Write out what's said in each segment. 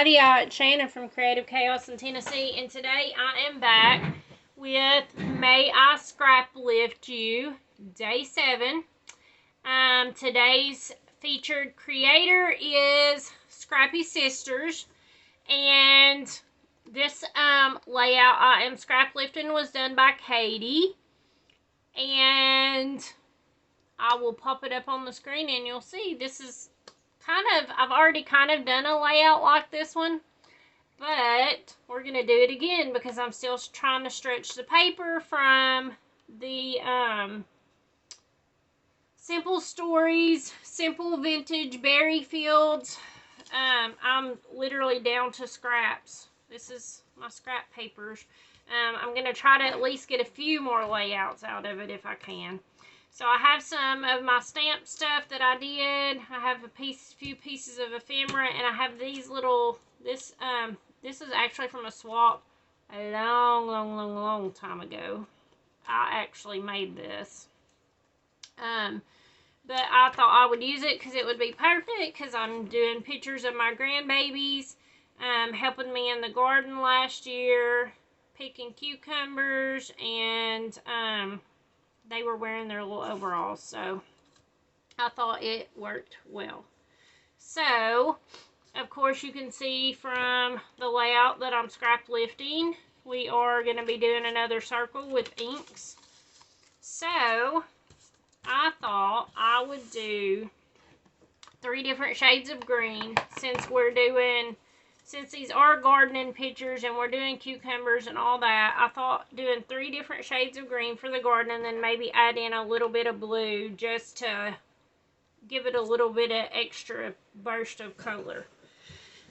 everybody, it's Shannon from Creative Chaos in Tennessee, and today I am back with May I Scraplift You, Day 7. Today's featured creator is Scrappy Sisters, and this layout I am scraplifting was done by Katie, and I will pop it up on the screen and you'll see this is I've already kind of done a layout like this one, but we're going to do it again because I'm still trying to stretch the paper from the Simple Stories, Simple Vintage Berry Fields. I'm literally down to scraps. This is my scrap papers. I'm going to try to at least get a few more layouts out of it if I can. So I have some of my stamp stuff that I did. I have few pieces of ephemera, and I have these little, this is actually from a swap a long time ago. I actually made this. But I thought I would use it because it would be perfect because I'm doing pictures of my grandbabies, helping me in the garden last year, picking cucumbers, and they were wearing their little overalls, so I thought it worked well. So, of course, you can see from the layout that I'm scrap lifting, we are going to be doing another circle with inks. So, I thought I would do 3 different shades of green since these are gardening pictures and we're doing cucumbers and all that. I thought doing 3 different shades of green for the garden and then maybe add in a little bit of blue just to give it a little bit of extra burst of color.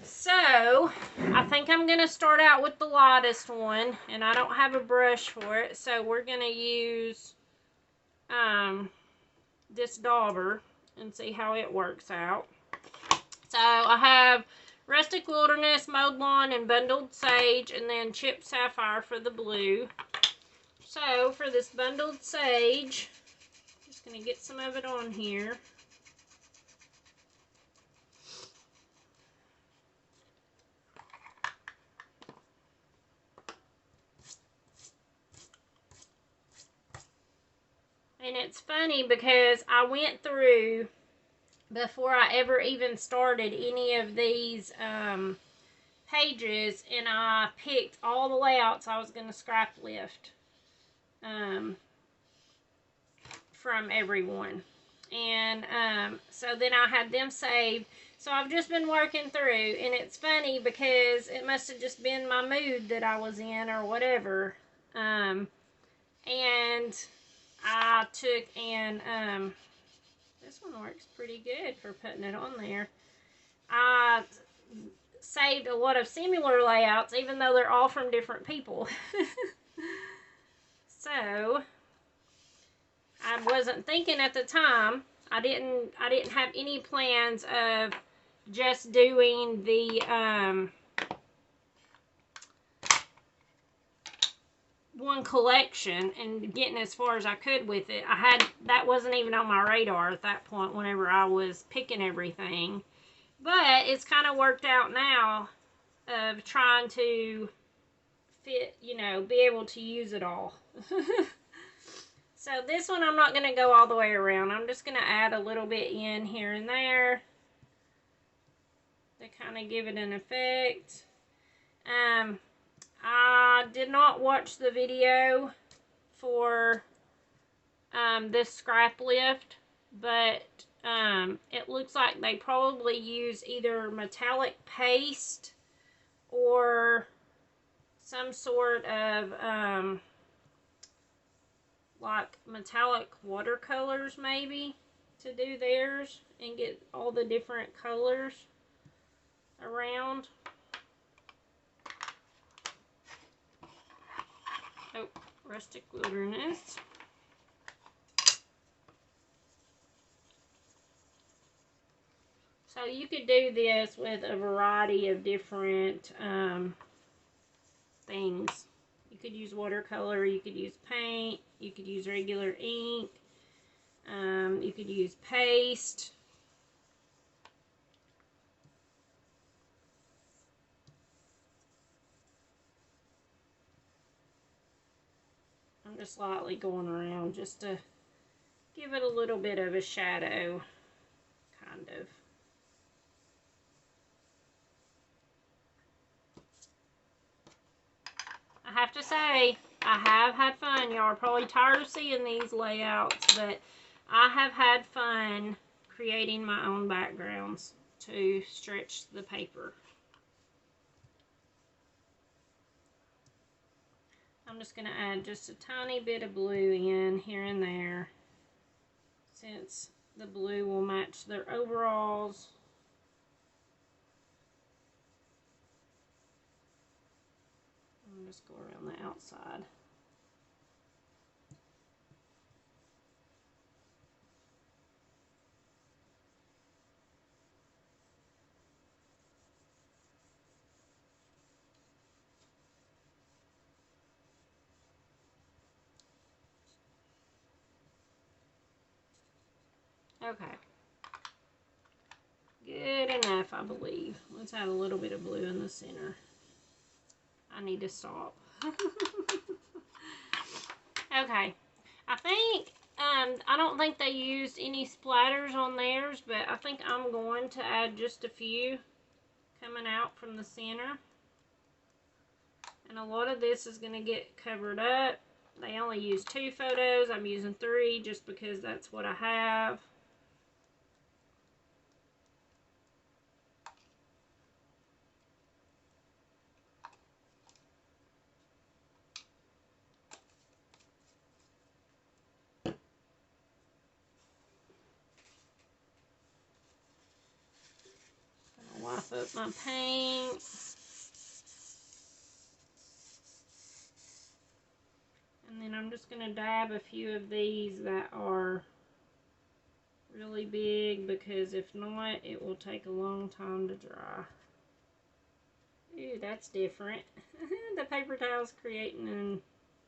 So, I think I'm going to start out with the lightest one, and I don't have a brush for it, so we're going to use this dauber and see how it works out. So, I have Rustic Wilderness, Mowed Lawn, and Bundled Sage, and then Chipped Sapphire for the blue. So, for this Bundled Sage, I'm just going to get some of it on here. And it's funny because I went through, before I ever even started any of these pages, and I picked all the layouts I was going to scrap lift from everyone. And so then I had them saved. So I've just been working through, and it's funny because it must have just been my mood that I was in or whatever. And I took and this one works pretty good for putting it on there. I saved a lot of similar layouts, even though they're all from different people. So, I wasn't thinking at the time. I didn't have any plans of just doing the one collection and getting as far as I could with it. That wasn't even on my radar at that point whenever I was picking everything. But it's kind of worked out now of trying to fit, be able to use it all. So this one I'm not going to go all the way around. I'm just going to add a little bit in here and there to kind of give it an effect. I did not watch the video for this scrap lift, but it looks like they probably use either metallic paste or some sort of like metallic watercolors maybe to do theirs and get all the different colors around. Oh, Rustic Wilderness. So you could do this with a variety of different things. You could use watercolor, you could use paint, you could use regular ink, you could use paste. I'm just lightly going around just to give it a little bit of a shadow, kind of. I have to say, I have had fun. Y'all are probably tired of seeing these layouts, but I have had fun creating my own backgrounds to stretch the paper. I'm just going to add just a tiny bit of blue in here and there, since the blue will match their overalls. I'll just go around the outside. Okay. Good enough, I believe. Let's add a little bit of blue in the center. I need to stop. Okay. I think, I don't think they used any splatters on theirs, but I think I'm going to add just a few coming out from the center. And a lot of this is going to get covered up. They only use 2 photos. I'm using 3 just because that's what I have. Wipe up my paint. And then I'm just going to dab a few of these that are really big, because if not, it will take a long time to dry. Ooh, that's different. The paper towel's creating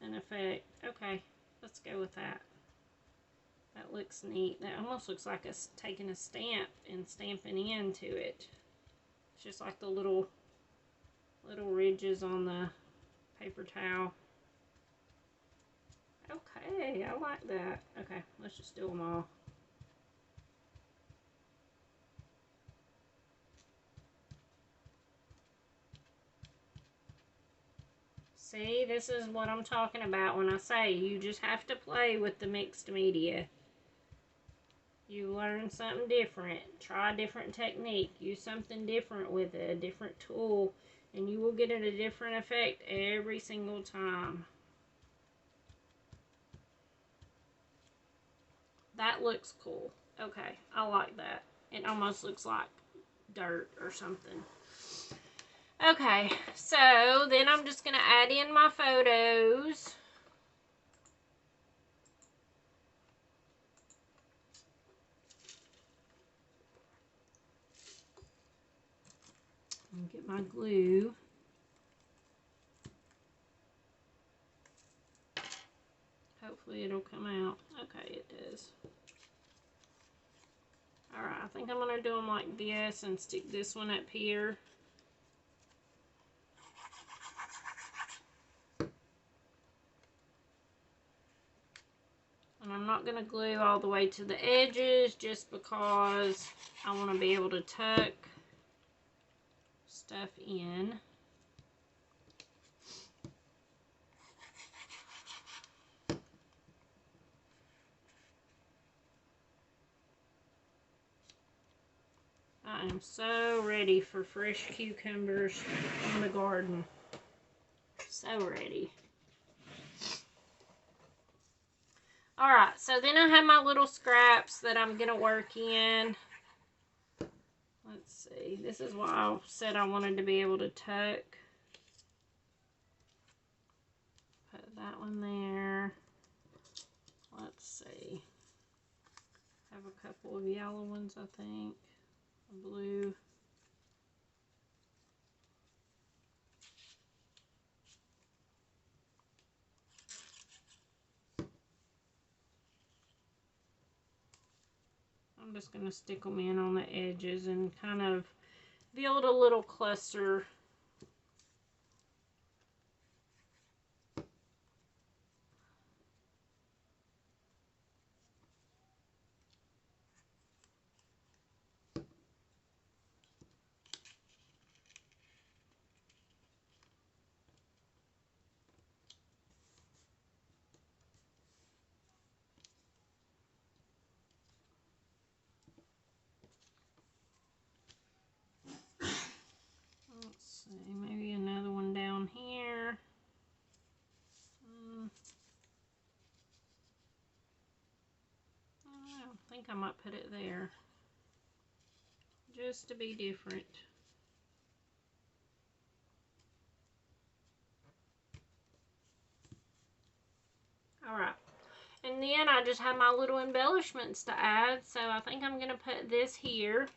an effect. Okay, let's go with that. That looks neat. That almost looks like us taking a stamp and stamping into it. It's just like the little ridges on the paper towel. Okay, I like that. Okay, let's just do them all. See, this is what I'm talking about when I say you just have to play with the mixed media. You learn something different, try a different technique, use something different with it, a different tool, and you will get a different effect every single time. That looks cool. Okay, I like that. It almost looks like dirt or something. Okay, so then I'm just going to add in my photos. And get my glue. Hopefully it'll come out. Okay, it does. Alright, I think I'm going to do them like this and stick this one up here. And I'm not going to glue all the way to the edges just because I want to be able to tuck stuff in. I am so ready for fresh cucumbers in the garden. So ready. Alright, so then I have my little scraps that I'm going to work in. Let's see. This is why I said I wanted to be able to tuck. Put that one there. Let's see. I have a couple of yellow ones, I think. A blue. I'm just going to stick them in on the edges and kind of build a little cluster. think I might put it there, just to be different. Alright, and then I just have my little embellishments to add, so I think I'm going to put this here.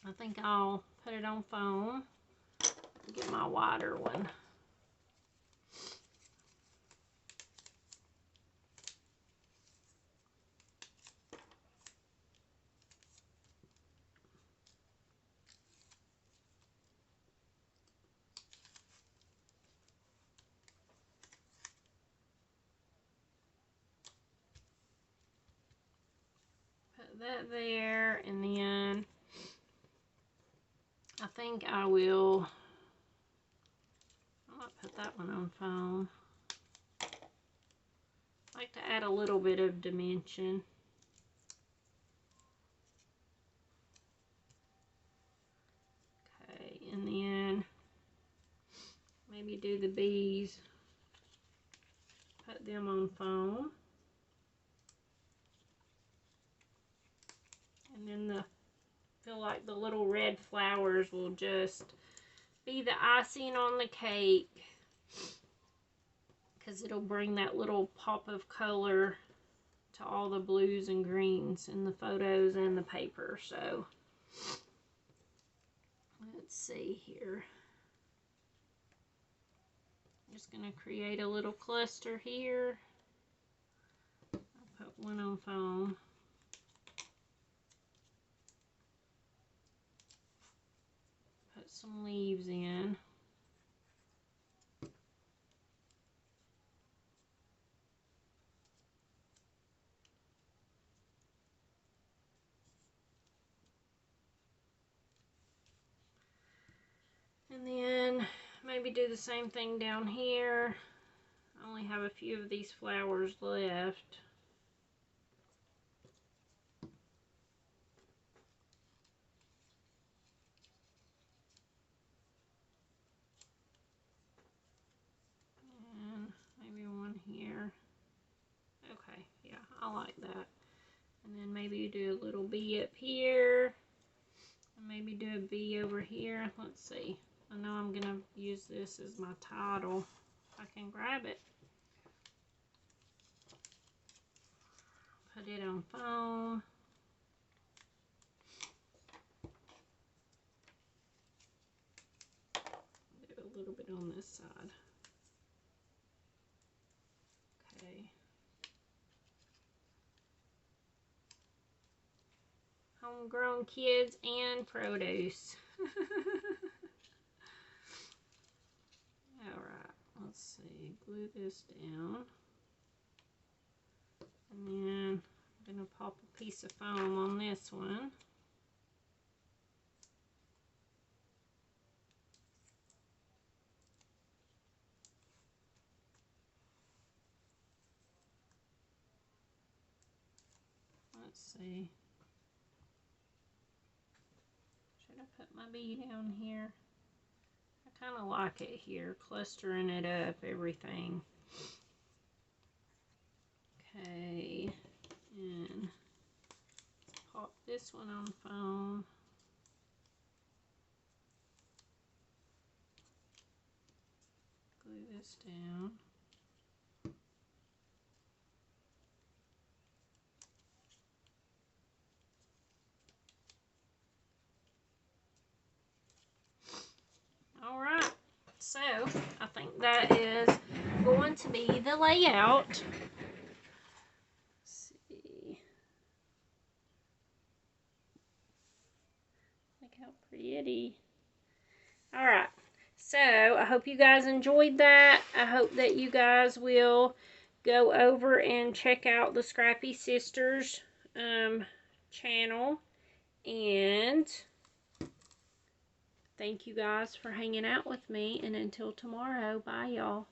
I think I'll put it on foam. Get my wider one. Put that there, and then I think I might put that one on foam. I like to add a little bit of dimension. Okay, and then maybe do the bees, put them on foam. And then feel like the little red flowers will just be the icing on the cake, because it'll bring that little pop of color to all the blues and greens in the photos and the paper. So let's see here. I'm just going to create a little cluster here. I'll put one on foam. Put some leaves in. And then maybe do the same thing down here. I only have a few of these flowers left. And maybe one here. Okay, yeah, I like that. And then maybe you do a little bee up here. And maybe do a bee over here. Let's see. I know I'm going to use this as my title. If I can grab it. Put it on foam. Do a little bit on this side. Okay. Homegrown kids and produce. Alright, let's see. Glue this down. And then I'm going to pop a piece of foam on this one. Let's see. Should I put my bee down here? I kind of like it here, clustering it up, everything. Okay, and pop this one on foam. Glue this down. Alright, so I think that is going to be the layout. Let's see. Look how pretty. Alright, so I hope you guys enjoyed that. I hope that you guys will go over and check out the Scrappy Sisters channel. And thank you guys for hanging out with me. And until tomorrow, bye y'all.